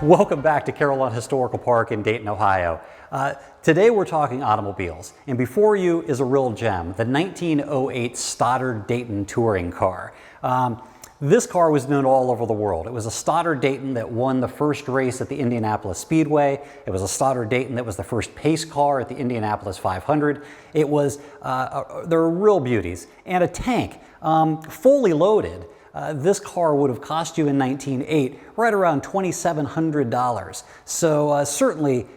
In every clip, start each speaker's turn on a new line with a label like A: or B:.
A: Welcome back to Carillon Historical Park in Dayton, Ohio. Today we're talking automobiles, and before you is a real gem, the 1908 Stoddard Dayton touring car. This car was known all over the world. It was a Stoddard Dayton that won the first race at the Indianapolis Speedway. It was a Stoddard Dayton that was the first pace car at the Indianapolis 500. It was, there were real beauties. And a tank, fully loaded. This car would have cost you in 1908 right around $2,700. So certainly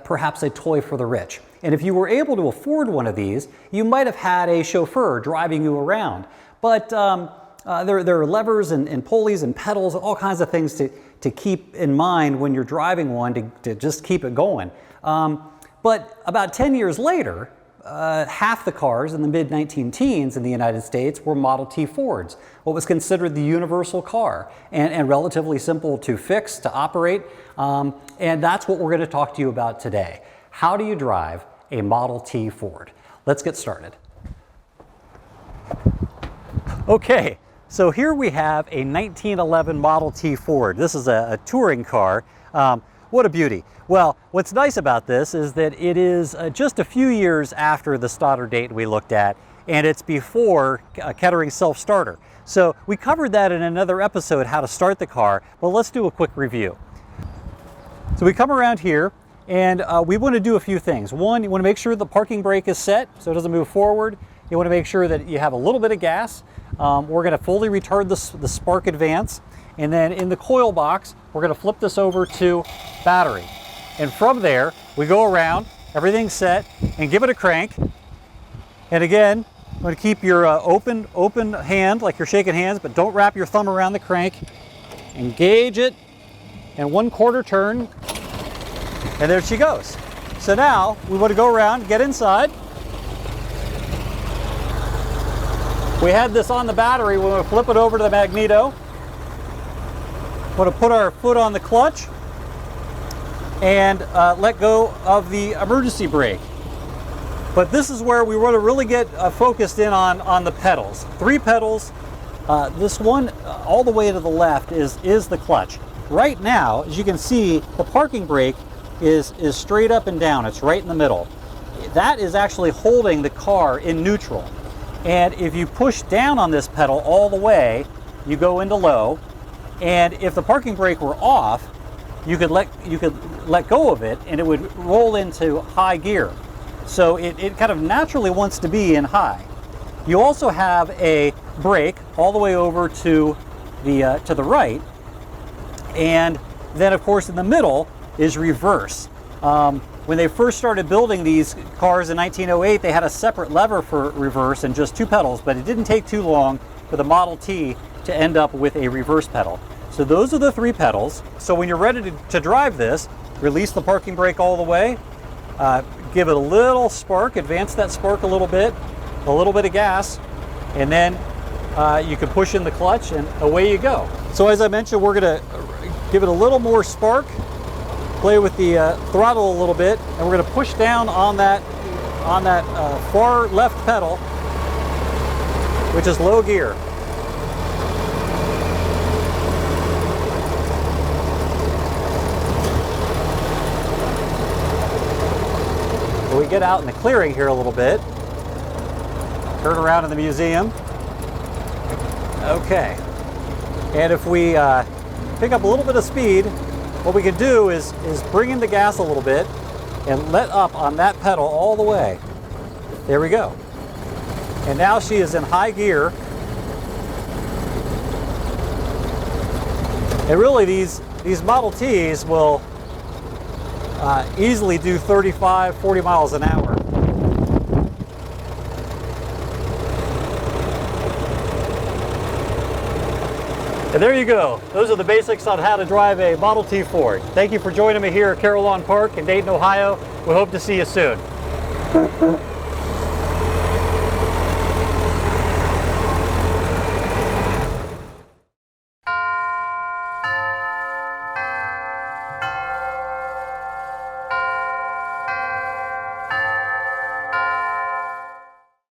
A: perhaps a toy for the rich. And if you were able to afford one of these, you might have had a chauffeur driving you around. But there are levers and pulleys and pedals, all kinds of things to keep in mind when you're driving one to just keep it going. But about 10 years later, half the cars in the mid-19-teens in the United States were Model T Fords, what was considered the universal car and relatively simple to fix, to operate. And that's what we're going to talk to you about today. How do you drive a Model T Ford? Let's get started. Okay, so here we have a 1911 Model T Ford. This is a touring car. What a beauty. Well, what's nice about this is that it is just a few years after the Stoddard Dayton we looked at, and it's before Kettering self-starter. So we covered that in another episode, how to start the car, but let's do a quick review. So we come around here, and we want to do a few things. One, you want to make sure the parking brake is set so it doesn't move forward. You want to make sure that you have a little bit of gas. We're going to fully retard the spark advance. And then in the coil box, we're going to flip this over to battery. And from there, we go around, everything's set, and give it a crank. And again, I'm going to keep your open hand, like you're shaking hands, but don't wrap your thumb around the crank. Engage it, and 1/4 turn, and there she goes. So now, we want to go around, get inside. We had this on the battery, we want to flip it over to the magneto. Want to put our foot on the clutch and let go of the emergency brake. But this is where we want to really get focused in on the pedals. 3 pedals. This one all the way to the left is the clutch. Right now, as you can see, the parking brake is straight up and down. It's right in the middle. That is actually holding the car in neutral. And if you push down on this pedal all the way, you go into low. And if the parking brake were off, you could let go of it and it would roll into high gear. So it kind of naturally wants to be in high. You also have a brake all the way over to the right. And then of course in the middle is reverse. When they first started building these cars in 1908, they had a separate lever for reverse and just 2 pedals, but it didn't take too long for the Model T to end up with a reverse pedal. So those are the 3 pedals. So when you're ready to drive this, release the parking brake all the way, give it a little spark, advance that spark a little bit of gas, and then you can push in the clutch and away you go. So as I mentioned, we're gonna give it a little more spark, play with the throttle a little bit, and we're gonna push down on that far left pedal, which is low gear. We get out in the clearing here a little bit, turn around in the museum. Okay, and if we pick up a little bit of speed, what we can do is bring in the gas a little bit and let up on that pedal all the way. There we go. And now she is in high gear. And really these Model Ts will easily do 35, 40 miles an hour. And there you go. Those are the basics on how to drive a Model T Ford. Thank you for joining me here at Carillon Park in Dayton, Ohio. We hope to see you soon.